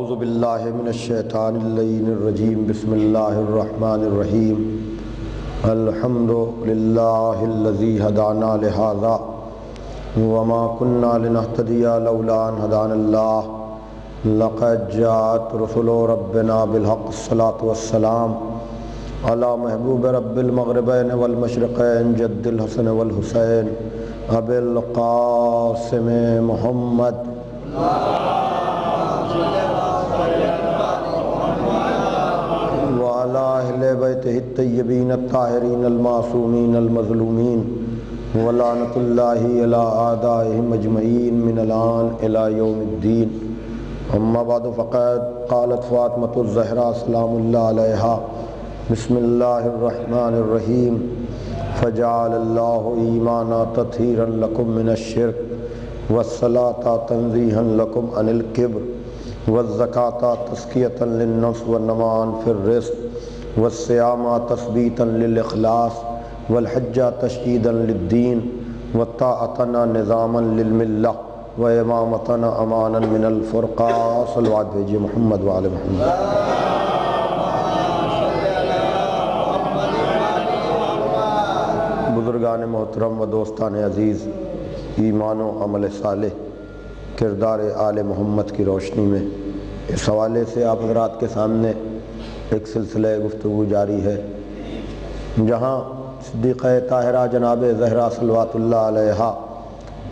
اعوذ باللہ من الشیطان اللعین الرجیم بسم اللہ الرحمن الرحیم الحمد للہ الذی ہدانا لہذا وما كنا لنہتدی لولا ان ہدانا اللہ لقد جاءت رسل ربنا بالحق الصلاة والسلام علی محبوب رب المغربین والمشرقین جد الحسن والحسین ابی القاسم محمد وعلی اہل بیتہ الطیبین الطاہرین المعصومین المظلومین ولعنۃ اللہ علی اعدائہم اجمعین من الآن الی یوم الدین اما بعد فقد قالت فاطمۃ الزہرا سلام اللہ علیہا بسم اللہ الرحمن الرحیم فجعل اللہ ایمانا تطہیرا لکم من الشرک والصلاة تنزیہا لکم عن الکبر والزکاة تزکیۃ للنفس والنمان فی الرزق والصیام تثبیتا للاخلاص والحج تشدیدا للدین والطاعتنا نظاما للملہ وامامتنا امانا من الفرقہ صلوات بھیجیے محمد وعلی محمد۔ بزرگان محترم و دوستان عزیز، ایمان و عمل صالح کردار آل محمد کی روشنی میں اس حوالے سے آپ حضرات کے سامنے ایک سلسلہ گفتگو جاری ہے، جہاں صدیقہ طاہرہ جناب زہرا صلوات اللہ علیہا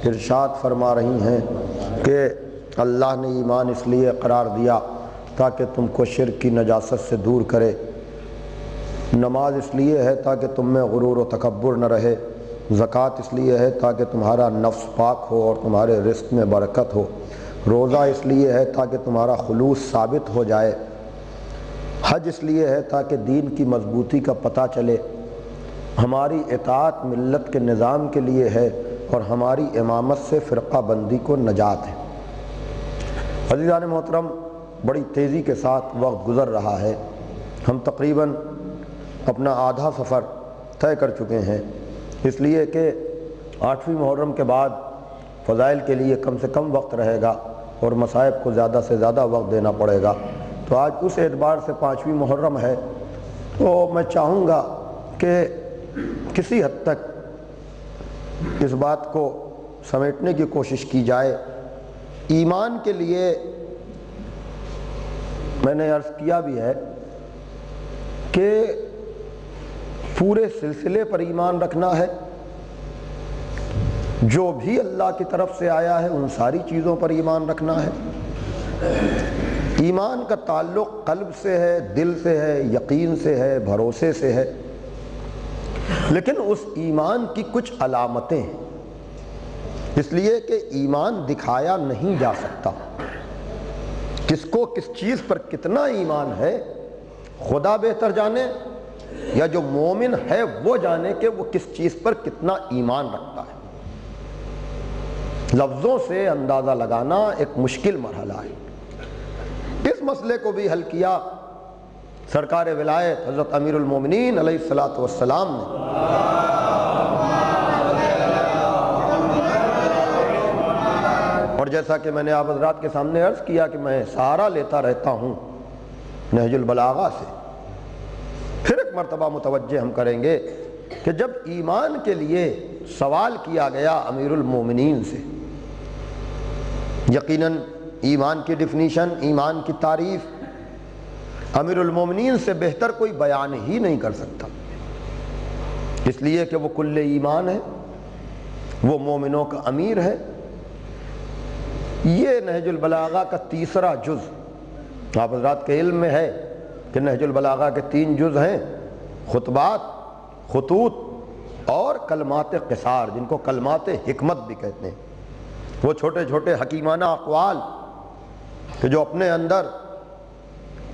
ارشاد فرما رہی ہیں کہ اللہ نے ایمان اس لیے قرار دیا تاکہ تم کو شرک کی نجاست سے دور کرے، نماز اس لیے ہے تاکہ تم میں غرور و تکبر نہ رہے، زکوٰۃ اس لیے ہے تاکہ تمہارا نفس پاک ہو اور تمہارے رزق میں برکت ہو، روزہ اس لیے ہے تاکہ تمہارا خلوص ثابت ہو جائے، حج اس لیے ہے تاکہ دین کی مضبوطی کا پتہ چلے، ہماری اطاعت ملت کے نظام کے لیے ہے اور ہماری امامت سے فرقہ بندی کو نجات ہے۔ عزیزان محترم، بڑی تیزی کے ساتھ وقت گزر رہا ہے، ہم تقریباً اپنا آدھا سفر طے کر چکے ہیں، اس لیے کہ 8ویں محرم کے بعد فضائل کے لیے کم سے کم وقت رہے گا اور مصائب کو زیادہ سے زیادہ وقت دینا پڑے گا، تو آج اس اعتبار سے 5ویں محرم ہے، تو میں چاہوں گا کہ کسی حد تک اس بات کو سمیٹنے کی کوشش کی جائے۔ ایمان کے لیے میں نے عرض کیا بھی ہے کہ پورے سلسلے پر ایمان رکھنا ہے، جو بھی اللہ کی طرف سے آیا ہے ان ساری چیزوں پر ایمان رکھنا ہے۔ ایمان کا تعلق قلب سے ہے، دل سے ہے، یقین سے ہے، بھروسے سے ہے، لیکن اس ایمان کی کچھ علامتیں ہیں، اس لیے کہ ایمان دکھایا نہیں جا سکتا، کس کو کس چیز پر کتنا ایمان ہے خدا بہتر جانے، یا جو مومن ہے وہ جانے کہ وہ کس چیز پر کتنا ایمان رکھتا ہے۔ لفظوں سے اندازہ لگانا ایک مشکل مرحلہ ہے۔ اس مسئلے کو بھی حل کیا سرکار ولایت حضرت امیر المومنین علیہ الصلاۃ والسلام نے۔ اور جیسا کہ میں نے آپ حضرات کے سامنے عرض کیا کہ میں سہارا لیتا رہتا ہوں نہج البلاغہ سے، پھر ایک مرتبہ متوجہ ہم کریں گے کہ جب ایمان کے لیے سوال کیا گیا امیر المومنین سے، یقیناً ایمان کی ڈیفینیشن، ایمان کی تعریف امیر المومنین سے بہتر کوئی بیان ہی نہیں کر سکتا، اس لیے کہ وہ کل ایمان ہے، وہ مومنوں کا امیر ہے۔ یہ نہج البلاغہ کا 3 جز آپ حضرات کے علم میں ہے کہ نہج البلاغہ کے 3 جز ہیں، خطبات، خطوط اور کلمات قصار، جن کو کلمات حکمت بھی کہتے ہیں، وہ چھوٹے چھوٹے حکیمانہ اقوال کہ جو اپنے اندر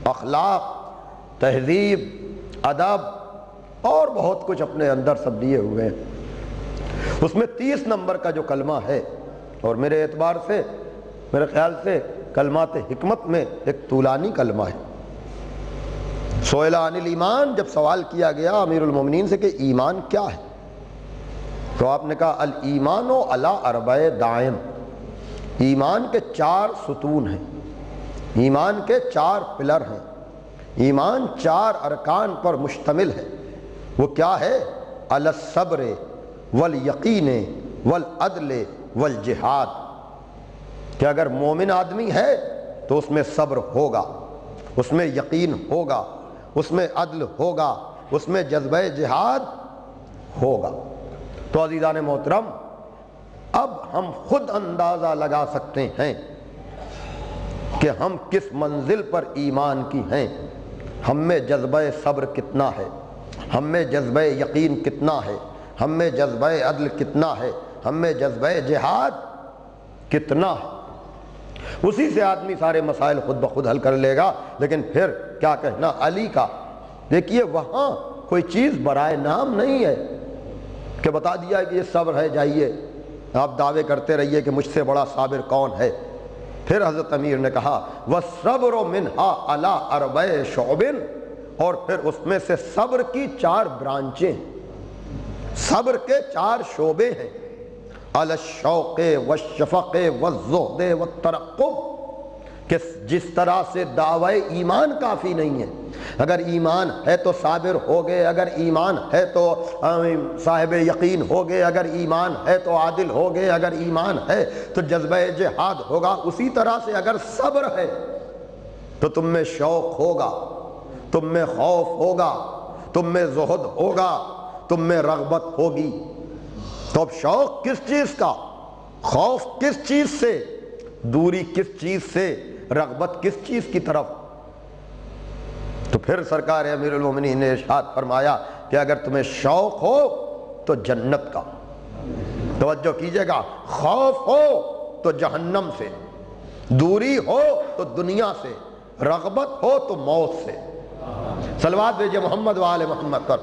اخلاق، تہذیب، ادب اور بہت کچھ اپنے اندر سب لیے ہوئے ہیں۔ اس میں 30 نمبر کا جو کلمہ ہے، اور میرے اعتبار سے میرے خیال سے کلمات حکمت میں ایک طولانی کلمہ ہے۔ سئل عن الایمان، جب سوال کیا گیا امیر المومنین سے کہ ایمان کیا ہے، تو آپ نے کہا الایمان علی 4 دعائم، ایمان کے 4 ستون ہیں، ایمان کے 4 پلر ہیں، ایمان 4 ارکان پر مشتمل ہے۔ وہ کیا ہے؟ علی الصبر والیقین والعدل والجہاد، کہ اگر مومن آدمی ہے تو اس میں صبر ہوگا، اس میں یقین ہوگا، اس میں عدل ہوگا، اس میں جذبہ جہاد ہوگا۔ تو عزیزان محترم، اب ہم خود اندازہ لگا سکتے ہیں کہ ہم کس منزل پر ایمان کی ہیں۔ ہم میں جذبہ صبر کتنا ہے، ہم میں جذبہ یقین کتنا ہے، ہم میں جذبہ عدل کتنا ہے، ہم میں جذبہ جہاد کتنا ہے۔ اسی سے آدمی سارے مسائل خود بخود حل کر لے گا۔ لیکن پھر کیا کہنا علی کا، دیکھیے وہاں کوئی چیز برائے نام نہیں ہے کہ بتا دیا کہ یہ صبر ہے، جائیے آپ دعوے کرتے رہیے کہ مجھ سے بڑا صابر کون ہے۔ پھر حضرت امیر نے کہا وَالصَّبْرُ مِنْهَا عَلَىٰ أَرْبَعِ شُعُبٍ، اور پھر اس میں سے صبر کی 4 برانچیں، صبر کے 4 شعبے ہیں۔ عَلَى الشَّوْقِ وَالشَّفَقِ وَالزُّهْدِ وَالتَّرَقُّبِ، کہ جس طرح سے دعوی ایمان کافی نہیں ہے، اگر ایمان ہے تو صابر ہو گئے، اگر ایمان ہے تو صاحب یقین ہو گئے، اگر ایمان ہے تو عادل ہو گئے، اگر ایمان ہے تو جذبہ جہاد ہوگا، اسی طرح سے اگر صبر ہے تو تم میں شوق ہوگا، تم میں خوف ہوگا، تم میں زہد ہوگا، تم میں رغبت ہوگی۔ تو اب شوق کس چیز کا، خوف کس چیز سے، دوری کس چیز سے، رغبت کس چیز کی طرف؟ تو پھر سرکار امیر المومنین نے ارشاد فرمایا کہ اگر تمہیں شوق ہو تو جنت کا، توجہ کیجئے گا، خوف ہو تو جہنم سے، دوری ہو تو دنیا سے، رغبت ہو تو موت سے۔ صلوات بھیجئے محمد و آل محمد پر۔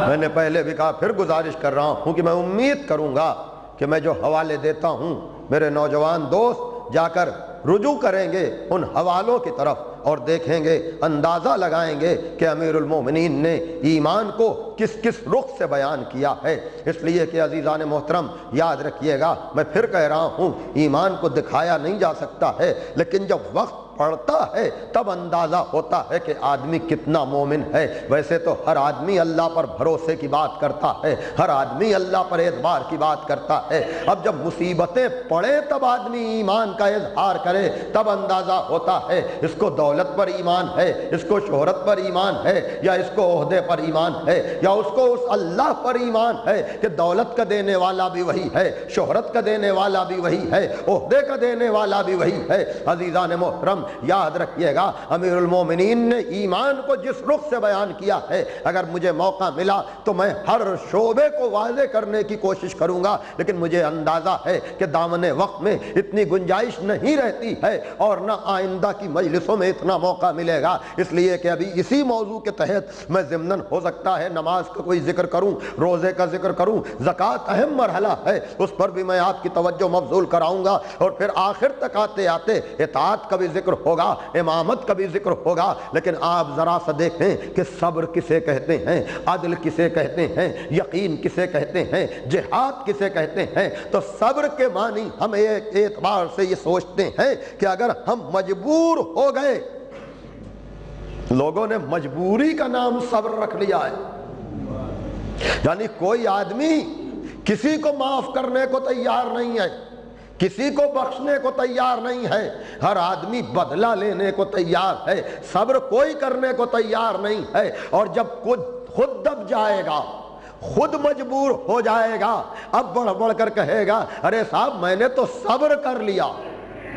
میں نے پہلے بھی کہا، پھر گزارش کر رہا ہوں کہ میں امید کروں گا کہ میں جو حوالے دیتا ہوں میرے نوجوان دوست جا کر رجوع کریں گے ان حوالوں کی طرف اور دیکھیں گے، اندازہ لگائیں گے کہ امیر المومنین نے ایمان کو کس کس رخ سے بیان کیا ہے۔ اس لیے کہ عزیزان محترم یاد رکھیے گا، میں پھر کہہ رہا ہوں ایمان کو دکھایا نہیں جا سکتا ہے، لیکن جب وقت پڑتا ہے تب اندازہ ہوتا ہے کہ آدمی کتنا مومن ہے۔ ویسے تو ہر آدمی اللہ پر بھروسے کی بات کرتا ہے، ہر آدمی اللہ پر اعتبار کی بات کرتا ہے۔ اب جب مصیبتیں پڑے تب آدمی ایمان کا اظہار کرے، تب اندازہ ہوتا ہے اس کو دولت پر ایمان ہے، اس کو شہرت پر ایمان ہے، یا اس کو عہدے پر ایمان ہے، یا اس کو اس اللہ پر ایمان ہے کہ دولت کا دینے والا بھی وہی ہے، شہرت کا دینے والا بھی وہی ہے، عہدے کا دینے والا بھی وہی ہے۔ عزیزان محترم یاد رکھیے گا، امیر المومنین نے ایمان کو جس رخ سے بیان کیا ہے، اگر مجھے موقع ملا تو میں ہر شعبے کو واضح کرنے کی کوشش کروں گا، لیکن مجھے اندازہ ہے کہ دامن وقت میں اتنی گنجائش نہیں رہتی ہے اور نہ آئندہ کی مجلسوں میں اتنا موقع ملے گا۔ اس لیے کہ ابھی اسی موضوع کے تحت میں ضمناً ہو سکتا ہے نماز کا کوئی ذکر کروں، روزے کا ذکر کروں، زکوٰۃ اہم مرحلہ ہے اس پر بھی میں آپ کی توجہ مبذول کراؤں گا، اور پھر آخر تک آتے آتے اطاعت کا بھی ذکر ہوگا، امامت کا بھی ذکر ہوگا۔ لیکن آپ ذرا سا دیکھیں کہ صبر کسے کہتے ہیں، عدل کسے کہتے ہیں، یقین کسے کہتے ہیں، جہاد کسے کہتے ہیں۔ تو صبر کے معنی ہم ایک اعتبار سے یہ سوچتے ہیں کہ اگر ہم مجبور ہو گئے، لوگوں نے مجبوری کا نام صبر رکھ لیا ہے، یعنی کوئی آدمی کسی کو معاف کرنے کو تیار نہیں ہے، کسی کو بخشنے کو تیار نہیں ہے، ہر آدمی بدلہ لینے کو تیار ہے، صبر کوئی کرنے کو تیار نہیں ہے۔ اور جب خود دب جائے گا، خود مجبور ہو جائے گا، اب بڑھ بڑھ کر کہے گا ارے صاحب میں نے تو صبر کر لیا۔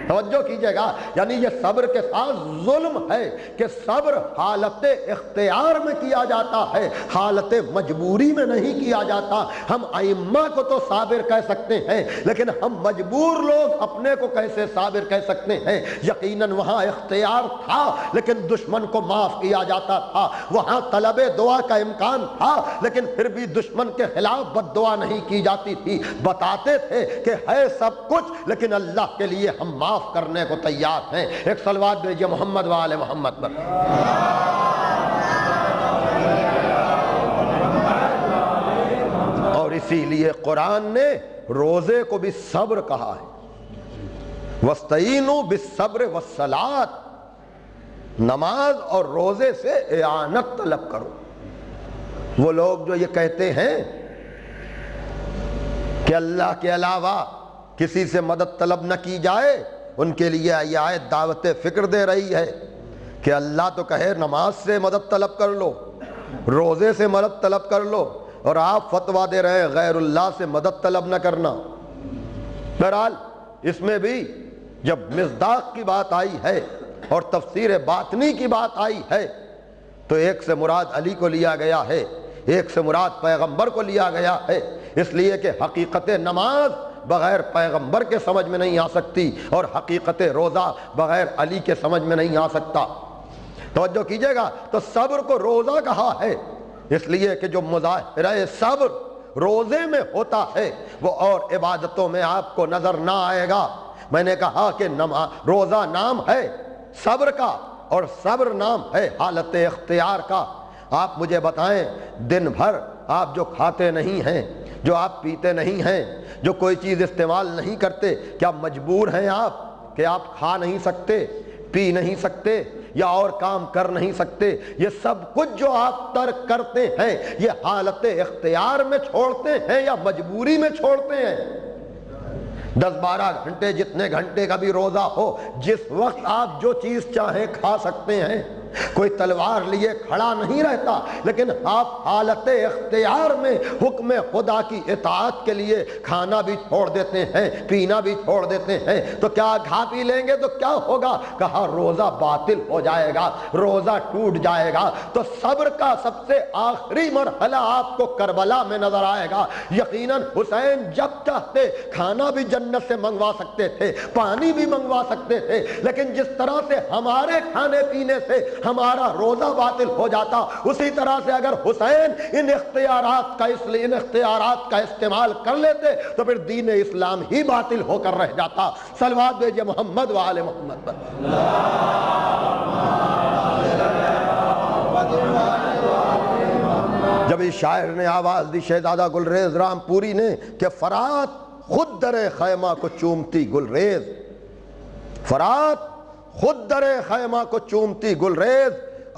توجہ کیجئے گا، یعنی یہ صبر کے ساتھ ظلم ہے کہ صبر حالت اختیار میں کیا جاتا ہے، حالت مجبوری میں نہیں کیا جاتا۔ ہم ائمہ کو تو صابر کہہ سکتے ہیں، لیکن ہم مجبور لوگ اپنے کو کیسے صابر کہہ سکتے ہیں؟ یقیناً وہاں اختیار تھا لیکن دشمن کو معاف کیا جاتا تھا، وہاں طلب دعا کا امکان تھا لیکن پھر بھی دشمن کے خلاف بد دعا نہیں کی جاتی تھی، بتاتے تھے کہ ہے سب کچھ لیکن اللہ کے لیے ہم معاف کرنے کو تیار ہیں۔ ایک صلوات بھیجئے محمد و آل محمد پر۔ اور اسی لیے قرآن نے روزے کو بھی صبر کہا ہے۔ وَاسْتَعِینُوا بِالصَّبْرِ وَالصَّلَاةِ، نماز اور روزے سے اعانت طلب کرو۔ وہ لوگ جو یہ کہتے ہیں کہ اللہ کے علاوہ کسی سے مدد طلب نہ کی جائے، ان کے لیے یہ آیت دعوت فکر دے رہی ہے کہ اللہ تو کہے نماز سے مدد طلب کر لو، روزے سے مدد طلب کر لو، اور آپ فتویٰ دے رہے ہیں غیر اللہ سے مدد طلب نہ کرنا۔ بہرحال اس میں بھی جب مصداق کی بات آئی ہے اور تفسیر باطنی کی بات آئی ہے تو ایک سے مراد علی کو لیا گیا ہے، ایک سے مراد پیغمبر کو لیا گیا ہے، اس لیے کہ حقیقت نماز بغیر پیغمبر کے سمجھ میں نہیں آ سکتی، اور حقیقت روزہ بغیر علی کے سمجھ میں نہیں آ سکتا۔ توجہ کیجئے گا، تو صبر کو روزہ کہا ہے اس لیے کہ جو مظاہرہ صبر روزے میں ہوتا ہے وہ اور عبادتوں میں آپ کو نظر نہ آئے گا۔ میں نے کہا کہ روزہ نام ہے صبر کا، اور صبر نام ہے حالت اختیار کا۔ آپ مجھے بتائیں، دن بھر آپ جو کھاتے نہیں ہیں، جو آپ پیتے نہیں ہیں، جو کوئی چیز استعمال نہیں کرتے، کیا مجبور ہیں آپ کہ آپ کھا نہیں سکتے، پی نہیں سکتے، یا اور کام کر نہیں سکتے؟ یہ سب کچھ جو آپ ترک کرتے ہیں یہ حالت اختیار میں چھوڑتے ہیں یا مجبوری میں چھوڑتے ہیں؟ 10-12 گھنٹے جتنے گھنٹے کا بھی روزہ ہو، جس وقت آپ جو چیز چاہیں کھا سکتے ہیں، کوئی تلوار لیے کھڑا نہیں رہتا، لیکن آپ حالت اختیار میں حکم خدا کی اطاعت کے لیے کھانا بھی چھوڑ دیتے ہیں، پینا بھی چھوڑ دیتے ہیں۔ تو کیا کھا پی لیں گے تو کیا ہوگا؟ کہا روزہ باطل ہو جائے گا، روزہ ٹوٹ جائے گا۔ تو صبر کا سب سے آخری مرحلہ آپ کو کربلا میں نظر آئے گا۔ یقیناً حسین جب چاہتے کھانا بھی جنت سے منگوا سکتے تھے، پانی بھی منگوا سکتے تھے، لیکن جس طرح سے ہمارے کھانے پینے سے ہمارا روزہ باطل ہو جاتا، اسی طرح سے اگر حسین ان اختیارات کا استعمال کر لیتے تو پھر دین اسلام ہی باطل ہو کر رہ جاتا۔ صلوات بھیجئے محمد و آل محمد پر۔ جب اس شاعر نے آواز دی، شہزادہ گلریز رام پوری نے، کہ فرات خود در خیمہ کو چومتی گلریز، فرات خود در خیمہ کو چومتی گلریز،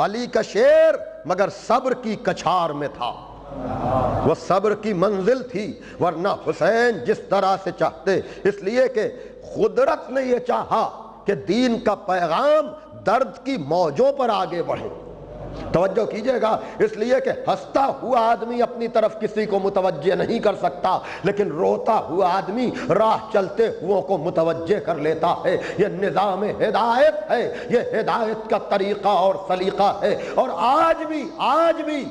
علی کا شیر مگر صبر کی کچھار میں تھا۔ وہ صبر کی منزل تھی، ورنہ حسین جس طرح سے چاہتے، اس لیے کہ قدرت نے یہ چاہا کہ دین کا پیغام درد کی موجوں پر آگے بڑھے۔ توجہ کیجئے گا، اس لیے کہ ہنستا ہوا آدمی اپنی طرف کسی کو متوجہ نہیں کر سکتا، لیکن روتا ہوا آدمی راہ چلتے ہوا کو متوجہ کر لیتا ہے۔ یہ نظام ہدایت ہے، یہ ہدایت کا طریقہ اور سلیقہ ہے۔ اور آج بھی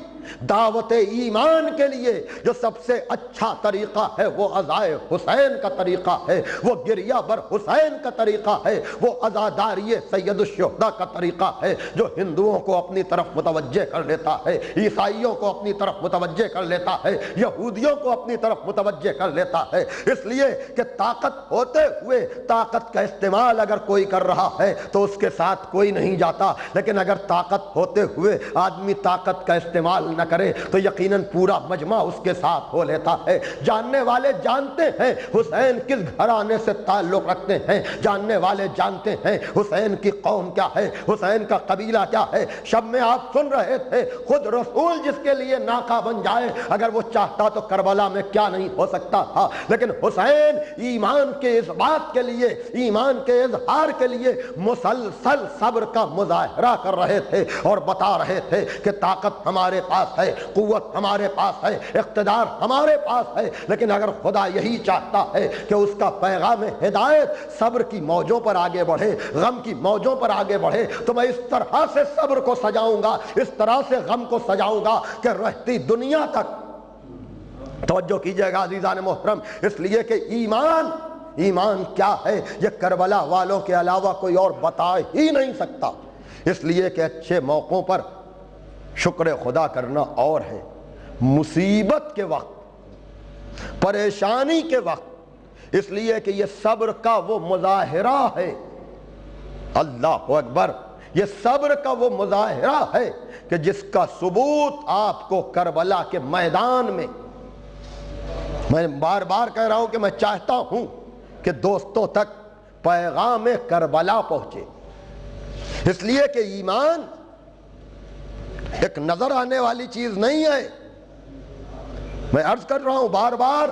دعوت ایمان کے لیے جو سب سے اچھا طریقہ ہے وہ عزائے حسین کا طریقہ ہے، وہ گریہ بر حسین کا طریقہ ہے، وہ عزاداری سید الشہداء کا طریقہ ہے، جو ہندوؤں کو اپنی طرف متوجہ کر لیتا ہے، عیسائیوں کو اپنی طرف متوجہ کر لیتا ہے، یہودیوں کو اپنی طرف متوجہ کر لیتا ہے۔ اس لیے کہ طاقت ہوتے ہوئے طاقت کا استعمال اگر کوئی کر رہا ہے تو اس کے ساتھ کوئی نہیں جاتا، لیکن اگر طاقت ہوتے ہوئے آدمی طاقت کا استعمال نہ کرے تو یقیناً پورا مجمع اس کے ساتھ ہو لیتا ہے۔ جاننے والے جانتے ہیں حسین کس گھرانے سے تعلق رکھتے ہیں، جاننے والے جانتے ہیں حسین کی قوم کیا ہے، حسین کا قبیلہ کیا ہے۔ شب میں آپ سن رہے تھے، خود رسول جس کے لیے ناکہ بن جائے اگر وہ چاہتا تو کربلا میں کیا نہیں ہو سکتا تھا، لیکن حسین ایمان کے اس بات کے لیے، ایمان کے اظہار کے لیے مسلسل صبر کا مظاہرہ کر رہے تھے اور بتا رہے تھے کہ طاقت ہمارے پاس ہے، قوت ہمارے پاس ہے، اقتدار ہمارے پاس ہے، لیکن اگر خدا یہی چاہتا ہے کہ اس کا پیغام ہدایت صبر کی موجوں پر آگے بڑھے، غم کی موجوں پر آگے بڑھے، تو میں اس طرح سے صبر کو سجاؤں گا، اس طرح سے غم کو سجاؤں گا کہ رہتی دنیا تک۔ توجہ کیجئے گا عزیزان محترم، اس لیے کہ ایمان کیا ہے یہ کربلا والوں کے علاوہ کوئی اور بتا ہی نہیں سکتا۔ اس لیے کہ اچھے موقعوں پر شکر خدا کرنا اور ہے، مصیبت کے وقت، پریشانی کے وقت، اس لیے کہ یہ صبر کا وہ مظاہرہ ہے، اللہ اکبر، یہ صبر کا وہ مظاہرہ ہے کہ جس کا ثبوت آپ کو کربلا کے میدان میں میں بار بار کہہ رہا ہوں کہ میں چاہتا ہوں کہ دوستوں تک پیغام کربلا پہنچے، اس لیے کہ ایمان ایک نظر آنے والی چیز نہیں ہے۔ میں عرض کر رہا ہوں بار بار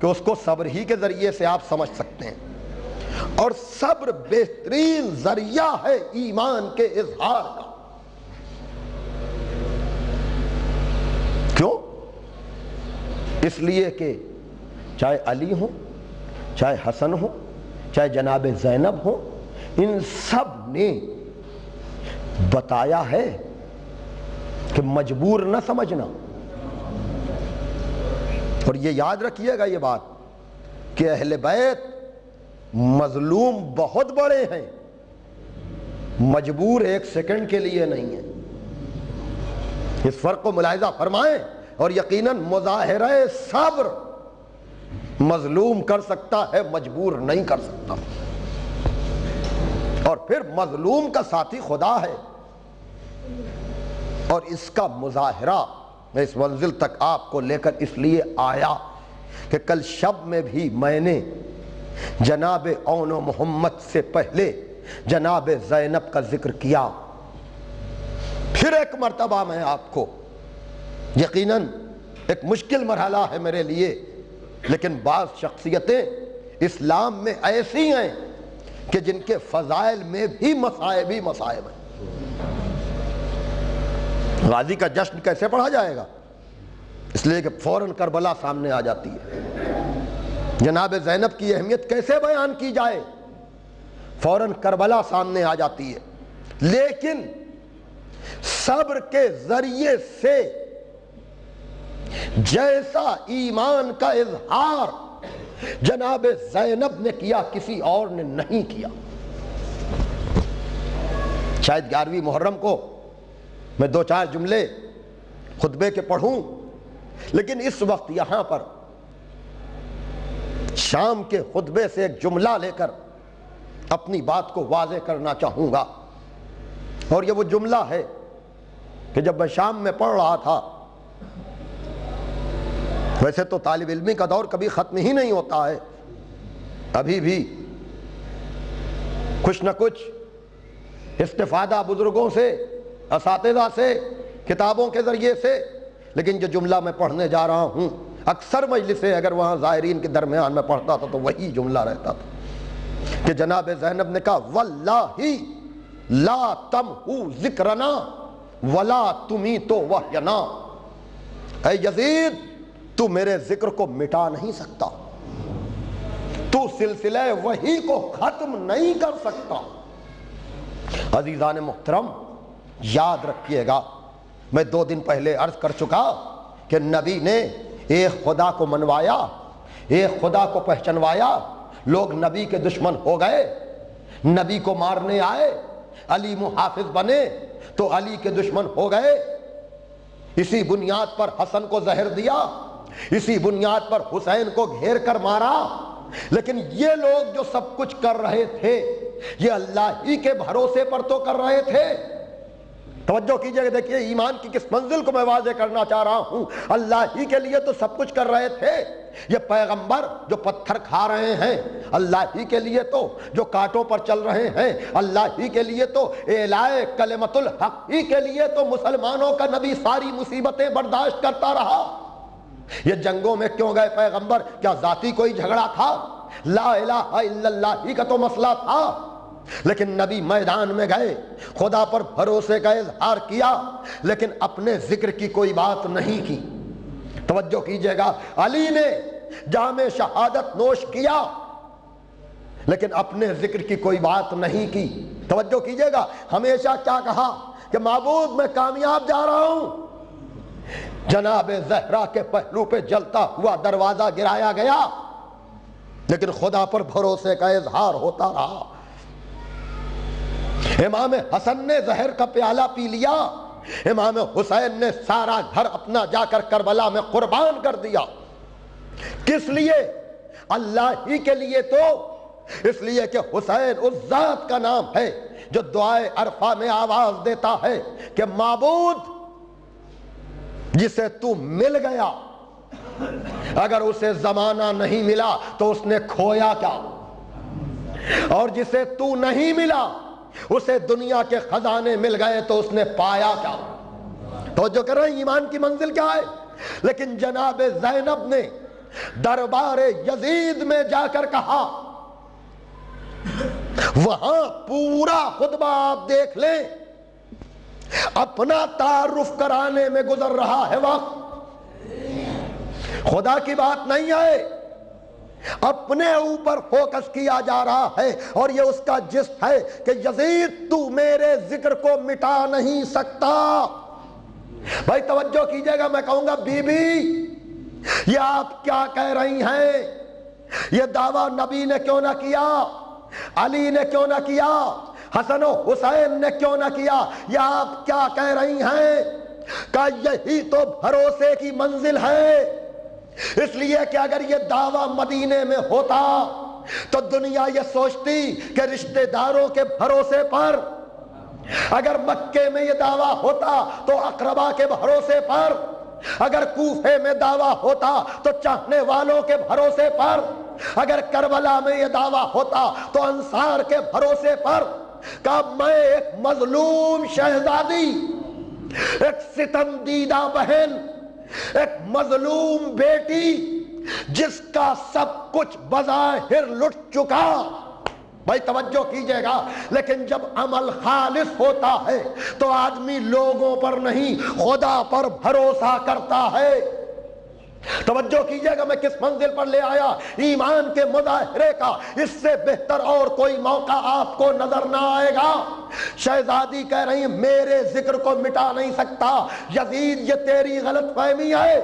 کہ اس کو صبر ہی کے ذریعے سے آپ سمجھ سکتے ہیں، اور صبر بہترین ذریعہ ہے ایمان کے اظہار کا۔ کیوں؟ اس لیے کہ چاہے علی ہو، چاہے حسن ہو، چاہے جناب زینب ہو، ان سب نے بتایا ہے کہ مجبور نہ سمجھنا۔ اور یہ یاد رکھیے گا یہ بات کہ اہل بیت مظلوم بہت بڑے ہیں، مجبور ایک سیکنڈ کے لیے نہیں ہے۔ اس فرق کو ملاحظہ فرمائیں، اور یقیناً مظاہرہ صبر مظلوم کر سکتا ہے، مجبور نہیں کر سکتا۔ اور پھر مظلوم کا ساتھی خدا ہے، اور اس کا مظاہرہ میں اس منزل تک آپ کو لے کر اس لیے آیا کہ کل شب میں بھی میں نے جناب اون و محمد سے پہلے جناب زینب کا ذکر کیا۔ پھر ایک مرتبہ میں آپ کو، یقیناً ایک مشکل مرحلہ ہے میرے لیے، لیکن بعض شخصیتیں اسلام میں ایسی ہیں کہ جن کے فضائل میں بھی مصائب ہی مصائب ہیں۔ غازی کا جشن کیسے پڑھا جائے گا؟ اس لیے کہ فوراً کربلا سامنے آ جاتی ہے۔ جناب زینب کی اہمیت کیسے بیان کی جائے؟ فوراً کربلا سامنے آ جاتی ہے۔ لیکن صبر کے ذریعے سے جیسا ایمان کا اظہار جناب زینب نے کیا، کسی اور نے نہیں کیا۔ شاید 11ویں محرم کو میں 2-4 جملے خطبے کے پڑھوں، لیکن اس وقت یہاں پر شام کے خطبے سے ایک جملہ لے کر اپنی بات کو واضح کرنا چاہوں گا، اور یہ وہ جملہ ہے کہ جب میں شام میں پڑھ رہا تھا، ویسے تو طالب علمی کا دور کبھی ختم ہی نہیں ہوتا ہے، ابھی بھی کچھ نہ کچھ استفادہ بزرگوں سے، اساتذہ سے، کتابوں کے ذریعے سے، لیکن جو جملہ میں پڑھنے جا رہا ہوں اکثر مجلسیں اگر وہاں زائرین کے درمیان میں پڑھتا تھا تو وہی جملہ رہتا تھا کہ جناب زینب نے کہا واللہ لا تمحو ذکرنا ولا تمیت وحینا، اے یزید تو میرے ذکر کو مٹا نہیں سکتا، تو سلسلہ وحی کو ختم نہیں کر سکتا۔ عزیزان محترم یاد رکھیے گا، میں 2 دن پہلے عرض کر چکا کہ نبی نے ایک خدا کو منوایا، ایک خدا کو پہچنوایا، لوگ نبی کے دشمن ہو گئے، نبی کو مارنے آئے، علی محافظ بنے تو علی کے دشمن ہو گئے، اسی بنیاد پر حسن کو زہر دیا، اسی بنیاد پر حسین کو گھیر کر مارا۔ لیکن یہ لوگ جو سب کچھ کر رہے تھے یہ اللہ ہی کے بھروسے پر تو کر رہے تھے۔ توجہ کیجئے، دیکھیے ایمان کی کس منزل کو میں واضح کرنا چاہ رہا ہوں۔ اللہ ہی کے لیے تو سب کچھ کر رہے تھے، یہ پیغمبر جو پتھر کھا رہے ہیں اللہ ہی کے لیے، تو جو کانٹوں پر چل رہے ہیں اللہ ہی کے لیے، تو اعلائے کلمت الحق ہی کے لیے تو مسلمانوں کا نبی ساری مصیبتیں برداشت کرتا رہا۔ یہ جنگوں میں کیوں گئے پیغمبر؟ کیا ذاتی کوئی جھگڑا تھا؟ لا الہ الا اللہ ہی کا تو مسئلہ تھا، لیکن نبی میدان میں گئے، خدا پر بھروسے کا اظہار کیا، لیکن اپنے ذکر کی کوئی بات نہیں کی۔ توجہ کیجئے گا، علی نے جام شہادت نوش کیا لیکن اپنے ذکر کی کوئی بات نہیں کی۔ توجہ کیجئے گا، ہمیشہ کیا کہا کہ معبود میں کامیاب جا رہا ہوں۔ جناب زہرا کے پہلو پہ جلتا ہوا دروازہ گرایا گیا، لیکن خدا پر بھروسے کا اظہار ہوتا رہا۔ امام حسن نے زہر کا پیالہ پی لیا، امام حسین نے سارا گھر اپنا جا کر کربلا میں قربان کر دیا۔ کس لیے؟ اللہ ہی کے لیے، تو اس لیے کہ حسین اس ذات کا نام ہے جو دعائے عرفہ میں آواز دیتا ہے کہ معبود جسے تو مل گیا اگر اسے زمانہ نہیں ملا تو اس نے کھویا کیا؟ اور جسے تو نہیں ملا اسے دنیا کے خزانے مل گئے تو اس نے پایا کیا؟ تو جو کر رہے ہیں ایمان کی منزل کیا ہے؟ لیکن جناب زینب نے دربار یزید میں جا کر کہا، وہاں پورا خطبہ آپ دیکھ لیں، اپنا تعارف کرانے میں گزر رہا ہے وقت، خدا کی بات نہیں ہے، اپنے اوپر فوکس کیا جا رہا ہے، اور یہ اس کا جسٹ ہے کہ یزید تو میرے ذکر کو مٹا نہیں سکتا۔ بھائی توجہ کیجئے گا، میں کہوں گا بی بی یہ آپ کیا کہہ رہی ہیں؟ یہ دعویٰ نبی نے کیوں نہ کیا؟ علی نے کیوں نہ کیا؟ حسن و حسین نے کیوں نہ کیا؟ یہ آپ کیا کہہ رہی ہیں؟ کہ یہی تو بھروسے کی منزل ہے، اس لیے کہ اگر یہ دعویٰ مدینے میں ہوتا تو دنیا یہ سوچتی کہ رشتہ داروں کے بھروسے پر، اگر مکے میں یہ دعویٰ ہوتا تو اقربا کے بھروسے پر، اگر کوفے میں دعویٰ ہوتا تو چاہنے والوں کے بھروسے پر، اگر کربلا میں یہ دعویٰ ہوتا تو انصار کے بھروسے پر، کہ میں ایک مظلوم شہزادی، ایک ستم دیدہ بہن، ایک مظلوم بیٹی جس کا سب کچھ بظاہر لٹ چکا۔ بھائی توجہ کیجئے گا، لیکن جب عمل خالص ہوتا ہے تو آدمی لوگوں پر نہیں خدا پر بھروسہ کرتا ہے۔ توجہ کیجئے گا میں کس منزل پر لے آیا، ایمان کے مظاہرے کا اس سے بہتر اور کوئی موقع آپ کو نظر نہ آئے گا۔ شہزادی کہہ رہی ہیں میرے ذکر کو مٹا نہیں سکتا یزید، یہ تیری غلط فہمی ہے۔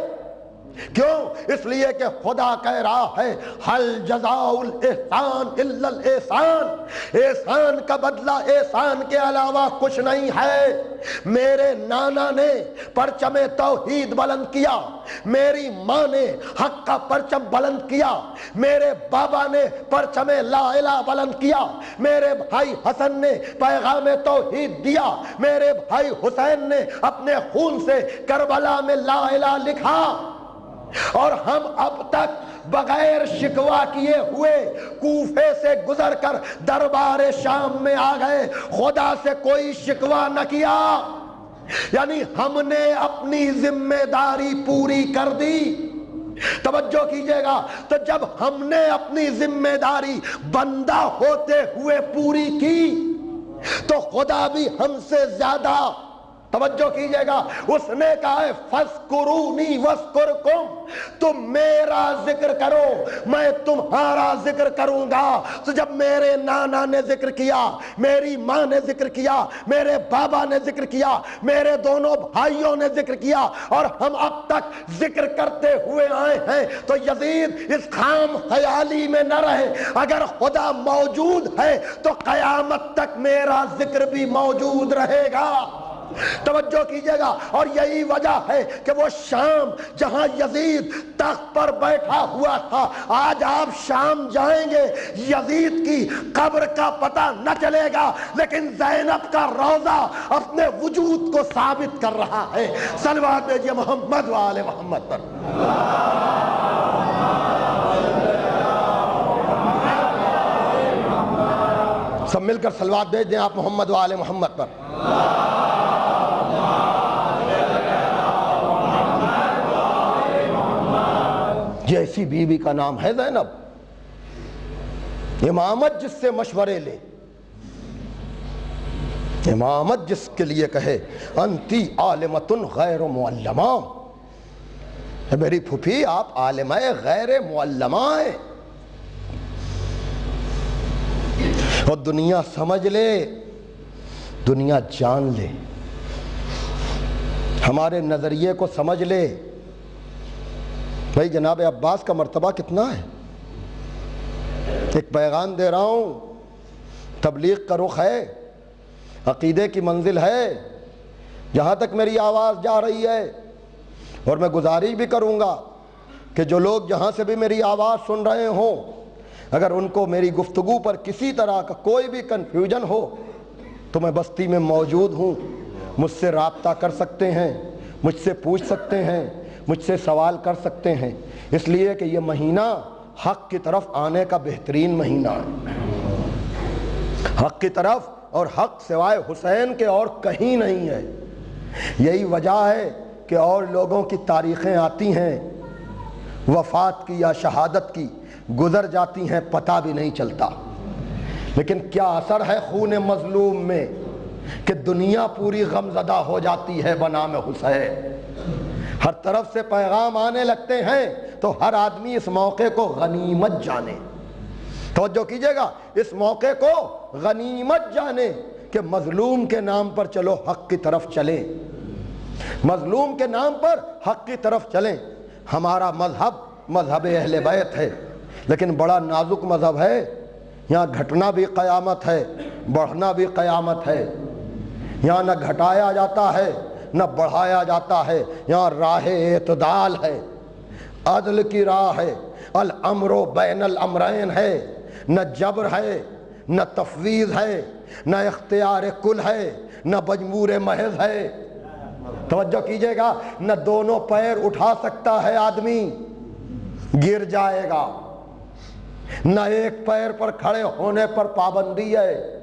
کیوں؟ اس لیے کہ خدا کہہ رہا ہے حل جزاء الاحسان الا الاحسان، احسان کا بدلہ احسان کے علاوہ کچھ نہیں ہے۔ میرے نانا نے پرچم توحید بلند کیا، میری ماں نے حق کا پرچم بلند کیا، میرے بابا نے پرچم لا الہ بلند کیا، میرے بھائی حسن نے پیغام توحید دیا، میرے بھائی حسین نے اپنے خون سے کربلا میں لا الہ لکھا، اور ہم اب تک بغیر شکوہ کیے ہوئے کوفے سے گزر کر دربار شام میں آ گئے، خدا سے کوئی شکوہ نہ کیا، یعنی ہم نے اپنی ذمہ داری پوری کر دی۔ توجہ کیجئے گا، تو جب ہم نے اپنی ذمہ داری بندہ ہوتے ہوئے پوری کی تو خدا بھی ہم سے زیادہ، توجہ کیجئے گا، اس نے کہا ہے فَاذْكُرُونِي وَاذْكُرْكُمْ، تم میرا ذکر کرو میں تمہارا ذکر کروں گا۔ تو جب میرے نانا نے ذکر کیا، میری ماں نے ذکر کیا، میرے بابا نے ذکر کیا، میرے دونوں بھائیوں نے ذکر کیا، اور ہم اب تک ذکر کرتے ہوئے آئے ہیں، تو یزید اس خام خیالی میں نہ رہے، اگر خدا موجود ہے تو قیامت تک میرا ذکر بھی موجود رہے گا۔ توجہ کیجئے گا، اور یہی وجہ ہے کہ وہ شام جہاں یزید تخت پر بیٹھا ہوا تھا، آج آپ شام جائیں گے یزید کی قبر کا پتہ نہ چلے گا، لیکن زینب کا روضہ اپنے وجود کو ثابت کر رہا ہے۔ صلوات بھیجئے محمد و آل محمد پر۔ سب مل کر صلوات بھیج دیں آپ محمد و آل محمد پر۔ جیسی بیوی کا نام ہے زینب، امامت جس سے مشورے لے، امامت جس کے لیے کہے انتی عالمۃ غیر معلمہ، میری پھوپھی آپ عالمہ غیر معلمہ ہیں، اور دنیا سمجھ لے، دنیا جان لے، ہمارے نظریے کو سمجھ لے۔ بھائی جناب عباس کا مرتبہ کتنا ہے؟ ایک پیغام دے رہا ہوں، تبلیغ کا رخ ہے، عقیدے کی منزل ہے، جہاں تک میری آواز جا رہی ہے، اور میں گزارش بھی کروں گا کہ جو لوگ جہاں سے بھی میری آواز سن رہے ہوں، اگر ان کو میری گفتگو پر کسی طرح کا کوئی بھی کنفیوژن ہو تو میں بستی میں موجود ہوں، مجھ سے رابطہ کر سکتے ہیں، مجھ سے پوچھ سکتے ہیں، مجھ سے سوال کر سکتے ہیں۔ اس لیے کہ یہ مہینہ حق کی طرف آنے کا بہترین مہینہ ہے، حق کی طرف، اور حق سوائے حسین کے اور کہیں نہیں ہے۔ یہی وجہ ہے کہ اور لوگوں کی تاریخیں آتی ہیں وفات کی یا شہادت کی، گزر جاتی ہیں پتہ بھی نہیں چلتا، لیکن کیا اثر ہے خون مظلوم میں کہ دنیا پوری غمزدہ ہو جاتی ہے بنام حسین۔ ہر طرف سے پیغام آنے لگتے ہیں تو ہر آدمی اس موقع کو غنیمت جانے، توجہ کیجئے گا، اس موقع کو غنیمت جانے کہ مظلوم کے نام پر چلو حق کی طرف چلیں، مظلوم کے نام پر حق کی طرف چلیں۔ ہمارا مذہب مذہب اہل بیت ہے، لیکن بڑا نازک مذہب ہے، یہاں گھٹنا بھی قیامت ہے، بڑھنا بھی قیامت ہے، یہاں نہ گھٹایا جاتا ہے نہ بڑھایا جاتا ہے، یہاں راہ اعتدال ہے، عدل کی راہ ہے، الامر بین الامرین ہے، نہ جبر ہے نہ تفویض ہے، نہ اختیار کل ہے نہ مجبور محض ہے، توجہ کیجئے گا، نہ دونوں پیر اٹھا سکتا ہے آدمی گر جائے گا، نہ ایک پیر پر کھڑے ہونے پر پابندی ہے،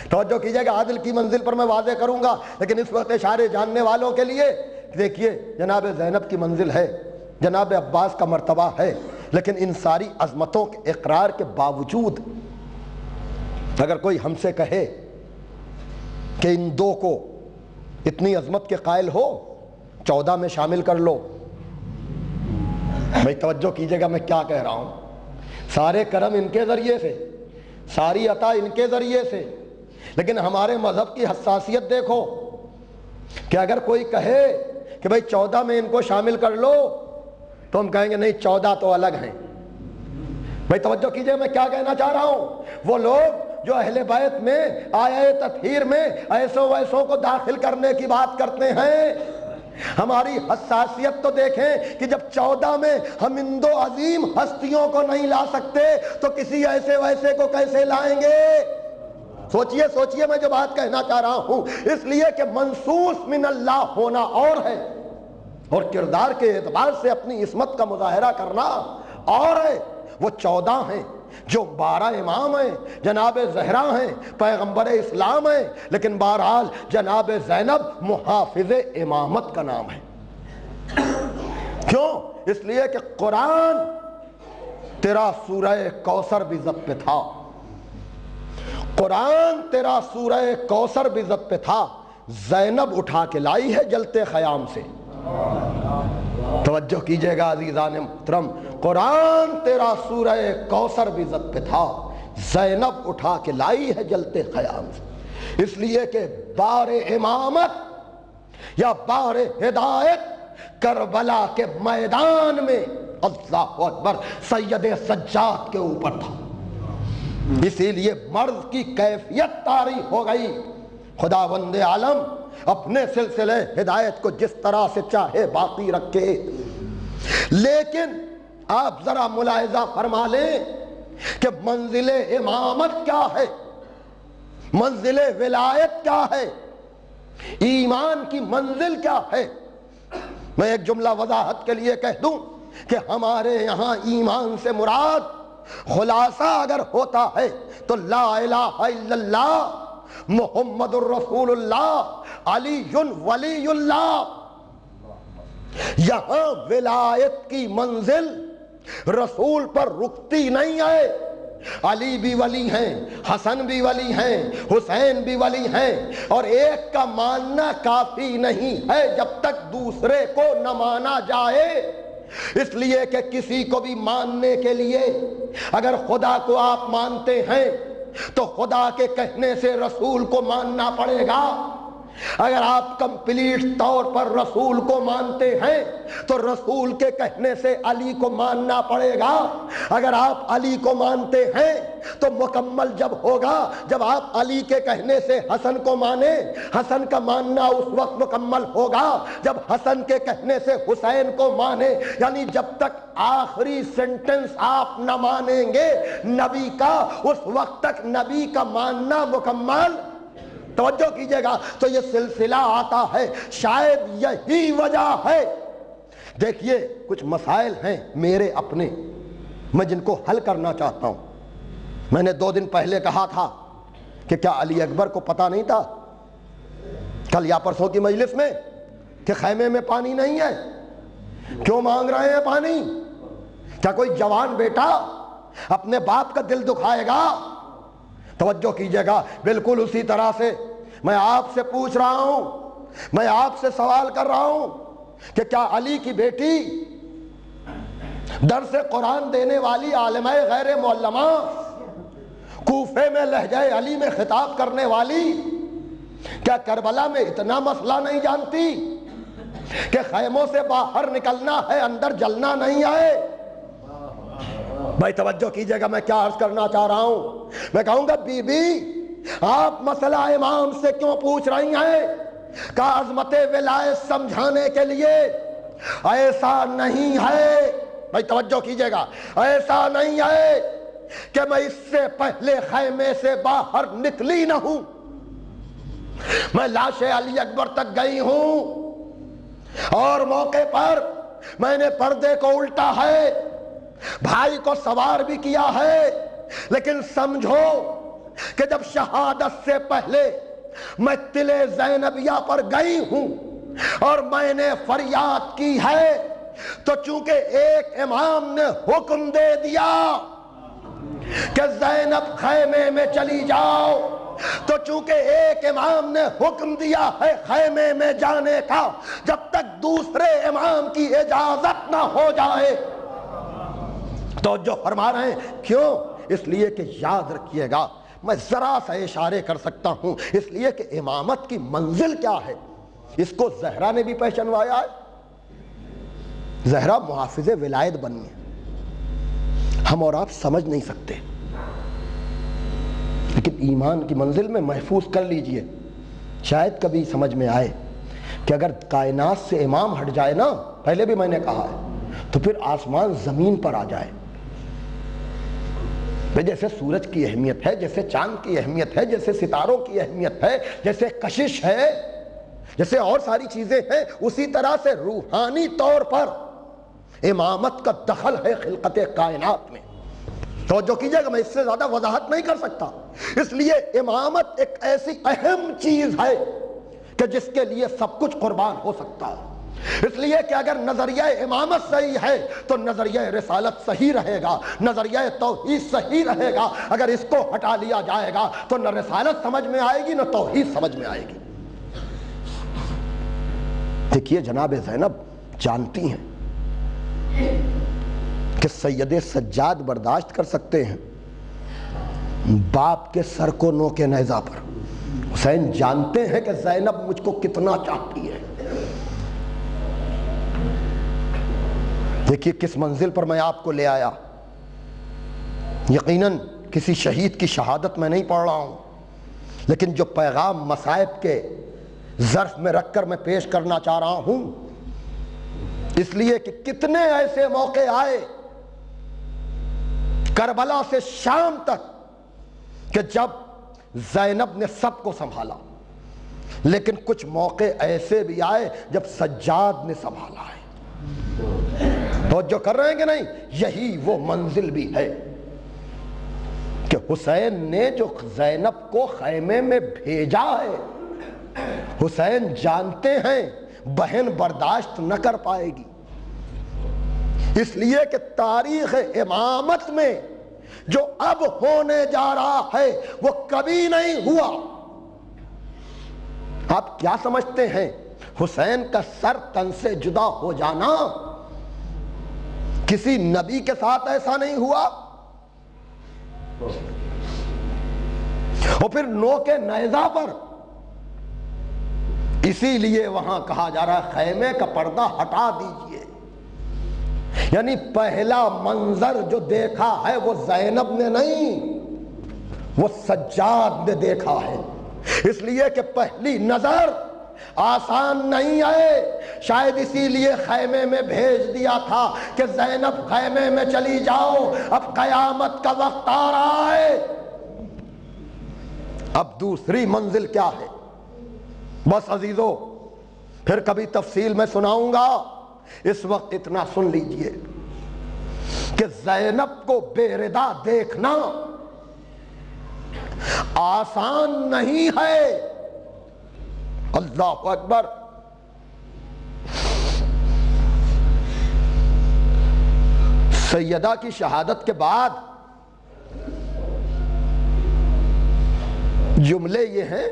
توجہ کیجئے گا۔ عادل کی منزل پر میں واضح کروں گا، لیکن اس وقت اشارے جاننے والوں کے لیے دیکھیے، جناب زینب کی منزل ہے، جناب عباس کا مرتبہ ہے، لیکن ان ساری عظمتوں کے اقرار کے باوجود اگر کوئی ہم سے کہے کہ ان دو کو اتنی عظمت کے قائل ہو 14 میں شامل کر لو، بھائی توجہ کیجئے گا میں کیا کہہ رہا ہوں، سارے کرم ان کے ذریعے سے، ساری عطا ان کے ذریعے سے، لیکن ہمارے مذہب کی حساسیت دیکھو کہ اگر کوئی کہے کہ بھائی 14 میں ان کو شامل کر لو تو ہم کہیں گے نہیں 14 تو الگ ہیں۔ بھائی توجہ کیجئے میں کیا کہنا چاہ رہا ہوں، وہ لوگ جو اہل بیت میں آیہ تطہیر میں ایسوں ویسوں کو داخل کرنے کی بات کرتے ہیں، ہماری حساسیت تو دیکھیں کہ جب 14 میں ہم ان دو عظیم ہستیوں کو نہیں لا سکتے تو کسی ایسے ویسے کو کیسے لائیں گے؟ سوچئے سوچئے میں جو بات کہنا چاہ رہا ہوں، اس لیے کہ منصوص من اللہ ہونا اور ہے اور کردار کے اعتبار سے اپنی عصمت کا مظاہرہ کرنا اور ہے۔ وہ 14 ہیں جو 12 امام ہیں، جناب زہرا ہیں، پیغمبر اسلام ہیں، لیکن بہرحال جناب زینب محافظ امامت کا نام ہے۔ کیوں؟ اس لیے کہ قرآن تیرا سورہ کوثر بھی ضبط پہ تھا، قرآن تیرا سورہ کوثر بھی ضبط پہ تھا، زینب اٹھا کے لائی ہے جلتے خیام سے، توجہ کیجئے گا عزیزان محترم، قرآن تیرا سورہ کوثر بھی ضبط پہ تھا، زینب اٹھا کے لائی ہے جلتے خیام سے، اس لیے کہ بار امامت یا بار ہدایت کربلا کے میدان میں اللہ اکبر سید سجاد کے اوپر تھا، اسی لیے مرض کی کیفیت طاری ہو گئی۔ خداوند عالم اپنے سلسلے ہدایت کو جس طرح سے چاہے باقی رکھے، لیکن آپ ذرا ملاحظہ فرما لیں کہ منزل امامت کیا ہے، منزل ولایت کیا ہے، ایمان کی منزل کیا ہے۔ میں ایک جملہ وضاحت کے لیے کہہ دوں کہ ہمارے یہاں ایمان سے مراد خلاصہ اگر ہوتا ہے تو لا الہ الا اللہ محمد الرسول اللہ علی ولی اللہ۔ یہاں ولایت کی منزل رسول پر رکتی نہیں ہے، علی بھی ولی ہیں، حسن بھی ولی ہیں، حسین بھی ولی ہیں، اور ایک کا ماننا کافی نہیں ہے جب تک دوسرے کو نہ مانا جائے، اس لیے کہ کسی کو بھی ماننے کے لیے اگر خدا کو آپ مانتے ہیں تو خدا کے کہنے سے رسول کو ماننا پڑے گا، اگر آپ کمپلیٹ طور پر رسول کو مانتے ہیں تو رسول کے کہنے سے علی کو ماننا پڑے گا، اگر آپ علی کو مانتے ہیں تو مکمل جب ہوگا جب آپ علی کے کہنے سے حسن کو مانیں، حسن کا ماننا اس وقت مکمل ہوگا جب حسن کے کہنے سے حسین کو مانیں، یعنی جب تک آخری سینٹنس آپ نہ مانیں گے نبی کا اس وقت تک نبی کا ماننا مکمل۔ توجہ کیجئے گا، تو یہ سلسلہ آتا ہے، شاید یہی وجہ ہے دیکھیے کچھ مسائل ہیں میرے اپنے، میں جن کو حل کرنا چاہتا ہوں۔ میں نے 2 دن پہلے کہا تھا کہ کیا علی اکبر کو پتہ نہیں تھا کل یا پرسوں کی مجلس میں کہ خیمے میں پانی نہیں ہے؟ کیوں مانگ رہے ہیں پانی؟ کیا کوئی جوان بیٹا اپنے باپ کا دل دکھائے گا؟ توجہ کیجئے گا، بالکل اسی طرح سے میں آپ سے پوچھ رہا ہوں، میں آپ سے سوال کر رہا ہوں کہ کیا علی کی بیٹی درس قرآن دینے والی عالمہ غیر معلمہ، کوفے میں لہجہ علی میں خطاب کرنے والی، کیا کربلا میں اتنا مسئلہ نہیں جانتی کہ خیموں سے باہر نکلنا ہے، اندر جلنا نہیں ہے؟ بھائی توجہ کیجئے گا، میں کیا عرض کرنا چاہ رہا ہوں۔ میں کہوں گا بی بی آپ مسئلہ امام سے کیوں پوچھ رہی ہیں؟ کہ عظمت ولایت سمجھانے کے لیے ایسا نہیں ہے، بھائی توجہ کیجئے گا، ایسا نہیں ہے کہ میں اس سے پہلے خیمے سے باہر نکلی نہ ہوں، میں لاش علی اکبر تک گئی ہوں اور موقع پر میں نے پردے کو الٹا ہے، بھائی کو سوار بھی کیا ہے، لیکن سمجھو کہ جب شہادت سے پہلے میں تلے زینبیہ پر گئی ہوں اور میں نے فریاد کی ہے، تو چونکہ ایک امام نے حکم دے دیا کہ زینب خیمے میں چلی جاؤ، تو چونکہ ایک امام نے حکم دیا ہے خیمے میں جانے کا، جب تک دوسرے امام کی اجازت نہ ہو جائے تو جو فرما رہے ہیں کیوں؟ اس لیے کہ یاد رکھیے گا، میں ذرا سا اشارے کر سکتا ہوں، اس لیے کہ امامت کی منزل کیا ہے اس کو زہرا نے بھی پہچانوایا ہے۔ زہرا محافظ ولایت بنی ہے، ہم اور آپ سمجھ نہیں سکتے، لیکن ایمان کی منزل میں محفوظ کر لیجئے، شاید کبھی سمجھ میں آئے کہ اگر کائنات سے امام ہٹ جائے نا، پہلے بھی میں نے کہا ہے، تو پھر آسمان زمین پر آ جائے۔ جیسے سورج کی اہمیت ہے، جیسے چاند کی اہمیت ہے، جیسے ستاروں کی اہمیت ہے، جیسے کشش ہے، جیسے اور ساری چیزیں ہیں، اسی طرح سے روحانی طور پر امامت کا دخل ہے خلقت کائنات میں۔ توجہ کیجئے گا، میں اس سے زیادہ وضاحت نہیں کر سکتا۔ اس لیے امامت ایک ایسی اہم چیز ہے کہ جس کے لیے سب کچھ قربان ہو سکتا ہے۔ اس لیے کہ اگر نظریہ امامت صحیح ہے تو نظریہ رسالت صحیح رہے گا، نظریہ توحید صحیح رہے گا۔ اگر اس کو ہٹا لیا جائے گا تو نہ رسالت سمجھ میں آئے گی نہ توحید سمجھ میں آئے گی۔ دیکھیے جناب زینب جانتی ہیں کہ سید سجاد برداشت کر سکتے ہیں باپ کے سر کو نوکے نیزہ پر، حسین جانتے ہیں کہ زینب مجھ کو کتنا چاہتی ہے۔ دیکھیے کس منزل پر میں آپ کو لے آیا۔ یقیناً کسی شہید کی شہادت میں نہیں پڑھ رہا ہوں، لیکن جو پیغام مصائب کے ظرف میں رکھ کر میں پیش کرنا چاہ رہا ہوں، اس لیے کہ کتنے ایسے موقع آئے کربلا سے شام تک کہ جب زینب نے سب کو سنبھالا، لیکن کچھ موقع ایسے بھی آئے جب سجاد نے سنبھالا ہے۔ توجہ کر رہے ہیں کہ نہیں؟ یہی وہ منزل بھی ہے کہ حسین نے جو زینب کو خیمے میں بھیجا ہے، حسین جانتے ہیں بہن برداشت نہ کر پائے گی، اس لیے کہ تاریخ امامت میں جو اب ہونے جا رہا ہے وہ کبھی نہیں ہوا۔ آپ کیا سمجھتے ہیں حسین کا سر تن سے جدا ہو جانا کسی نبی کے ساتھ ایسا نہیں ہوا؟ اور پھر نوکے نیزہ پر، اسی لیے وہاں کہا جا رہا ہے خیمے کا پردہ ہٹا دیجئے، یعنی پہلا منظر جو دیکھا ہے وہ زینب نے نہیں، وہ سجاد نے دیکھا ہے۔ اس لیے کہ پہلی نظر آسان نہیں ہے، شاید اسی لیے خیمے میں بھیج دیا تھا کہ زینب خیمے میں چلی جاؤ، اب قیامت کا وقت آ رہا ہے۔ اب دوسری منزل کیا ہے؟ بس عزیزو پھر کبھی تفصیل میں سناؤں گا، اس وقت اتنا سن لیجئے کہ زینب کو بے ردا دیکھنا آسان نہیں ہے۔ اللہ اکبر۔ سیدہ کی شہادت کے بعد جملے یہ ہیں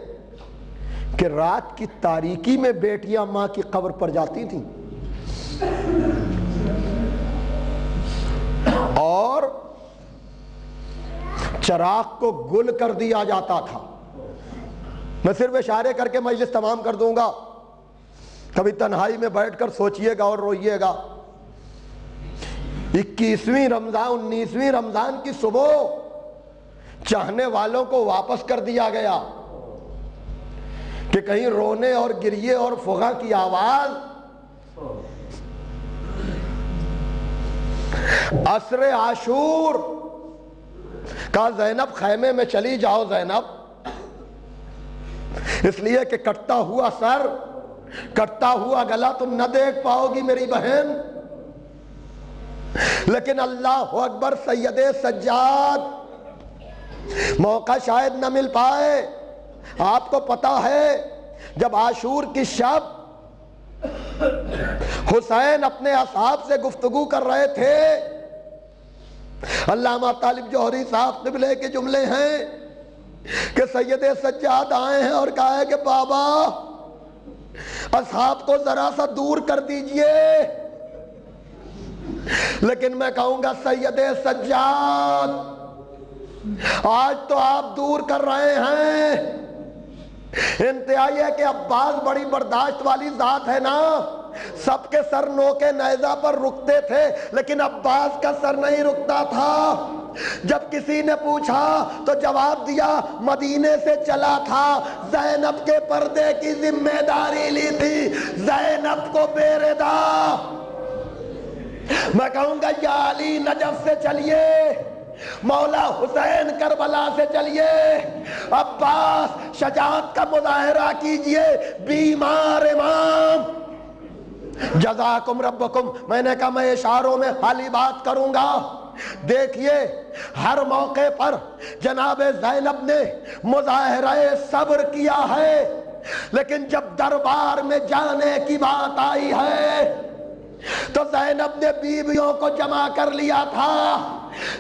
کہ رات کی تاریکی میں بیٹیاں ماں کی قبر پر جاتی تھیں اور چراغ کو گل کر دیا جاتا تھا۔ میں صرف اشارے کر کے مجلس تمام کر دوں گا، کبھی تنہائی میں بیٹھ کر سوچئے گا اور روئیے گا۔ 21ویں رمضان 19ویں رمضان کی صبح چاہنے والوں کو واپس کر دیا گیا کہ کہیں رونے اور گریے اور فغاں کی آواز عصر عاشور کہا زینب خیمے میں چلی جاؤ زینب، اس لیے کہ کٹتا ہوا سر کٹتا ہوا گلا تم نہ دیکھ پاؤ گی میری بہن۔ لیکن اللہ اکبر، سید سجاد موقع شاید نہ مل پائے۔ آپ کو پتا ہے جب عاشور کی شب حسین اپنے اصحاب سے گفتگو کر رہے تھے، علامہ طالب جوہری صاحب قبلے کے جملے ہیں کہ سید سجاد آئے ہیں اور کہا ہے کہ بابا اصحاب کو ذرا سا دور کر دیجئے۔ لیکن میں کہوں گا سید سجاد آج تو آپ دور کر رہے ہیں۔ انتہائی ہے کہ عباس بڑی برداشت والی ذات ہے نا، سب کے سر نوکے نیزہ پر رکتے تھے لیکن عباس کا سر نہیں رکتا تھا۔ جب کسی نے پوچھا تو جواب دیا مدینے سے چلا تھا، زینب کے پردے کی ذمہ داری لی تھی، زینب کو بے ردا۔ میں کہوں گا یا علی نجف سے چلیے، مولا حسین کربلا سے چلیے، عباس شجاعت کا مظاہرہ کیجئے، بیمار امام۔ جزاکم ربکم۔ میں نے کہا میں اشاروں میں خالی بات کروں گا۔ دیکھیے ہر موقع پر جناب زینب نے مظاہرہ صبر کیا ہے، لیکن جب دربار میں جانے کی بات آئی ہے تو زینب نے بیویوں کو جمع کر لیا تھا،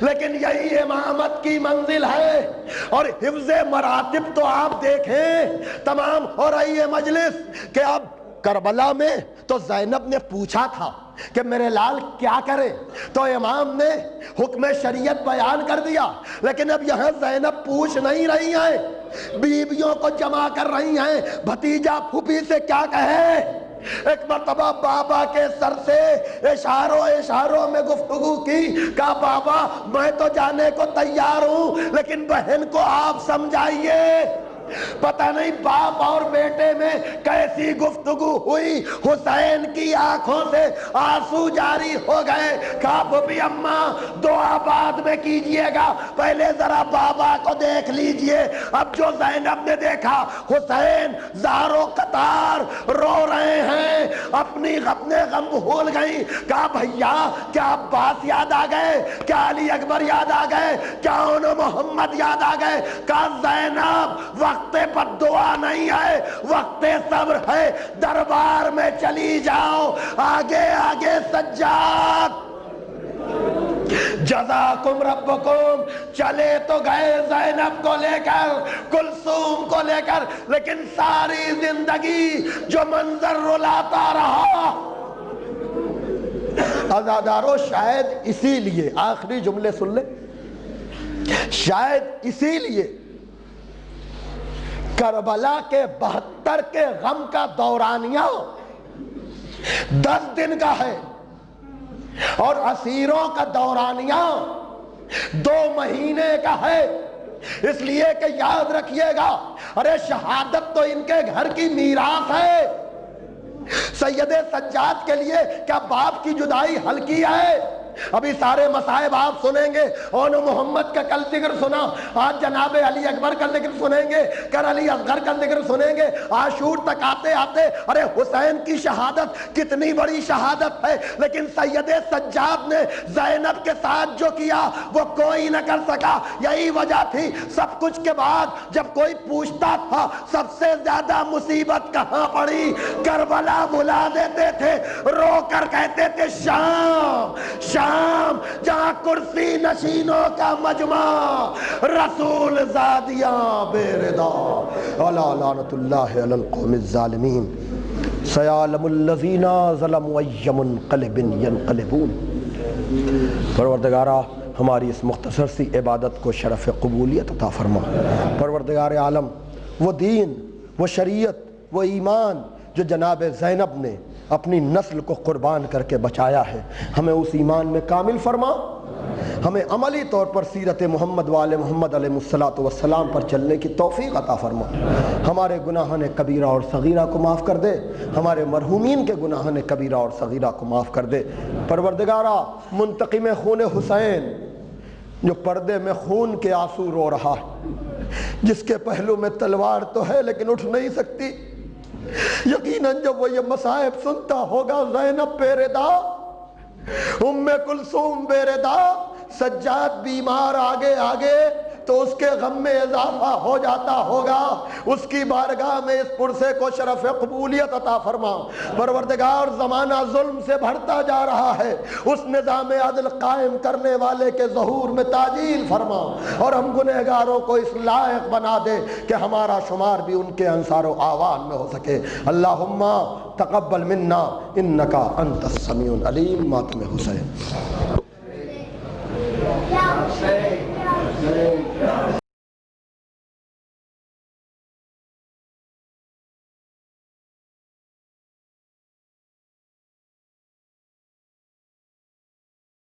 لیکن یہی امامت کی منزل ہے۔ اور حفظ مراتب تو آپ دیکھیں، تمام ہو رہی ہے مجلس کہ اب کربلا میں تو زینب نے پوچھا تھا کہ میرے لال کیا کرے، تو امام نے حکم شریعت بیان کر دیا، لیکن اب یہاں زینب پوچھ نہیں رہی ہیں، بیویوں کو جمع کر رہی ہیں، بھتیجا پھوپھی سے کیا کہے۔ ایک مرتبہ بابا کے سر سے اشاروں میں گفتگو کی، کہا بابا میں تو جانے کو تیار ہوں لیکن بہن کو آپ سمجھائیے۔ پتہ نہیں باپ اور بیٹے میں کیسی گفتگو ہوئی، حسین کی آنکھوں سے آنسو جاری ہو گئے۔ کہا پھوپھی اماں دعا بعد میں کیجئے گا، پہلے ذرا بابا کو دیکھ لیجئے۔ اب جو زینب نے دیکھا حسین زارو قطار رو رہے ہیں، اپنے غم بھول گئی۔ کہا بھیا کیا عباس یاد آ گئے، کیا علی اکبر یاد آ گئے، کیا انہوں محمد یاد آ گئے۔ کہا زینب وقت پر دعا نہیں ہے، وقت صبر ہے، دربار میں چلی جاؤ، آگے آگے سجاد۔ جزاکم ربکم۔ چلے تو گئے زینب کو لے کر، کلثوم کو لے کر، لیکن ساری زندگی جو منظر رلاتا رہا۔ عزادارو شاید اسی لیے، آخری جملے سن لیں، شاید اسی لیے کربلا کے 72 کے غم کا دورانیہ 10 دن کا ہے اور اسیروں کا دورانیہ 2 مہینے کا ہے۔ اس لیے کہ یاد رکھیے گا، ارے شہادت تو ان کے گھر کی میراث ہے۔ سید سجاد کے لیے کیا باپ کی جدائی ہلکی ہے؟ ابھی سارے مصائب آپ سنیں گے. اون محمد کا کل ذکر سنا, آج جناب علی اکبر کا ذکر سنیں گے, کل علی اصغر کا ذکر سنیں گے. عاشور تک آتے آتے ارے حسین کی شہادت کتنی بڑی شہادت ہے, لیکن سید سجاد نے زینب کے ساتھ جو کیا وہ کوئی نہ کر سکا. یہی وجہ تھی سب کچھ کے بعد جب کوئی پوچھتا تھا سب سے زیادہ مصیبت کہاں پڑی, کربلا بلا دیتے تھے, رو کر کہتے تھے شام شام, جہاں کرسی نشینوں کا مجمع, رسول زادیاں بے ردا. الا لعنت اللہ علی القوم الظالمین, سیعلم الذین ظلموا ای منقلب ینقلبون. پروردگارہ ہماری اس مختصر سی عبادت کو شرف قبولیت عطا فرما. پروردگار عالم, وہ دین, وہ شریعت, وہ ایمان جو جناب زینب نے اپنی نسل کو قربان کر کے بچایا ہے, ہمیں اس ایمان میں کامل فرما. ہمیں عملی طور پر سیرت محمد وآل محمد علیہ السلام پر چلنے کی توفیق عطا فرما. ہمارے گناہان کبیرہ اور صغیرہ کو معاف کر دے, ہمارے مرحومین کے گناہان کبیرہ اور صغیرہ کو معاف کر دے. پروردگارہ, منتقم خون حسین جو پردے میں خون کے آنسو رو رہا ہے, جس کے پہلو میں تلوار تو ہے لیکن اٹھ نہیں سکتی, یقیناً جب وہ یہ مصائب سنتا ہوگا, زینب بے ردا, ام کلثوم بے ردا, سجاد بیمار آگے آگے, تو اس کے غم میں اضافہ ہو جاتا ہوگا. اس کی بارگاہ میں اس پرسے کو شرف قبولیت عطا فرما. پروردگار, زمانہ ظلم سے بھرتا جا رہا ہے, اس نظام عدل قائم کرنے والے کے ظہور میں تعجیل فرما, اور ہم گنہگاروں کو اس لائق بنا دے کہ ہمارا شمار بھی ان کے انصار و آوان میں ہو سکے. اللہم تقبل منا انکا انت السمیع العلیم. ماتم حسین.